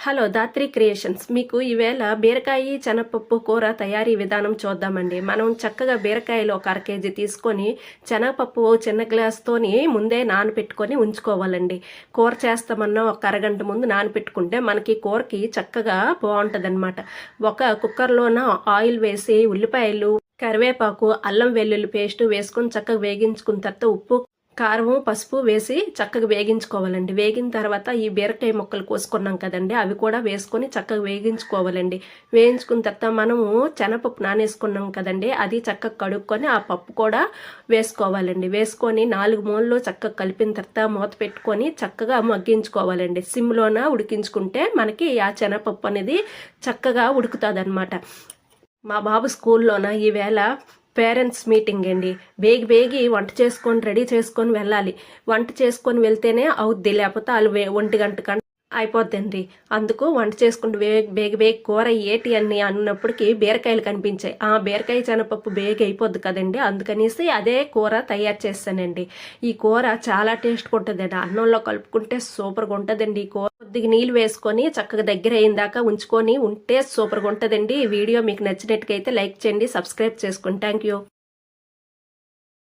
Hello Dhatri creations. మీకు ఈవేళ బీరకాయ శనగపప్పు కూర తయారీ విధానం చూద్దామండి. మనం చక్కగా బీరకాయలు ఒక 1/2 కేజీ తీసుకొని శనగపప్పు చిన్న గ్లాస్తోని ముందే నానపెట్టుకొని ఉంచుకోవాలండి. కూర చేస్తామన్నా ఒక అరగంట ముందు నానపెట్టుకుంటే మనకి కూరకి చక్కగా బాగుంటుందన్నమాట. ఒక కుక్కర్లోన ఆయిల్ వేసి ఉల్లిపాయలు, కరివేపాకు, అల్లం వెల్లుల్లి పేస్ట్ వేసుకొని చక్కగా వేగించుకున్న తర్వాత ఉప్పు, కారం, పసుపు వేసి చక్కగా వేగించుకోవాలండి. వేగిన తర్వాత ఈ బీరకాయ ముక్కలు కోసుకున్నాం కదండి, అవి కూడా వేసుకొని చక్కగా వేగించుకోవాలండి. వేయించుకున్న తర్వాత మనము శనగపప్పు నానేసుకున్నాం కదండి, అది చక్కగా కడుక్కొని ఆ పప్పు కూడా వేసుకోవాలండి. వేసుకొని 4 మూలలు చక్కగా కలిపిన తర్వాత మూత పెట్టుకొని చక్కగా మగ్గించుకోవాలండి. సిమ్లోన ఉడికించుకుంటే మనకి ఆ శనగపప్పు అనేది చక్కగా ఉడుకుతుంది అనమాట. మా బాబు స్కూల్లోన ఈవేళ పేరెంట్స్ మీటింగ్ అండి. బేగి వంట చేసుకొని రెడీ చేసుకొని వెళ్ళాలి. వంట చేసుకొని వెళ్తేనే అవుద్ది, లేకపోతే వాళ్ళు 1 గంట అయిపోద్దండి. అందుకు వంట చేసుకుంటూ బేగి కూర ఏటి అని అన్నప్పటికీ బీరకాయలు కనిపించాయి. ఆ బీరకాయ శనగపప్పు బేగి అయిపోద్ది కదండి, అందుకనేసి అదే కూర తయారు చేస్తానండి. ఈ కూర చాలా టేస్ట్గా ఉంటుందండి. అన్నంలో కలుపుకుంటే సూపర్గా ఉంటుందండి. ఈ కూర కొద్దిగా నీళ్ళు వేసుకొని చక్కగా దగ్గర అయిందాకా ఉంచుకొని ఉంటే సూపర్గా ఉంటుందండి. ఈ వీడియో మీకు నచ్చినట్టుగా అయితే లైక్ చేయండి, సబ్స్క్రైబ్ చేసుకోండి. Thank you.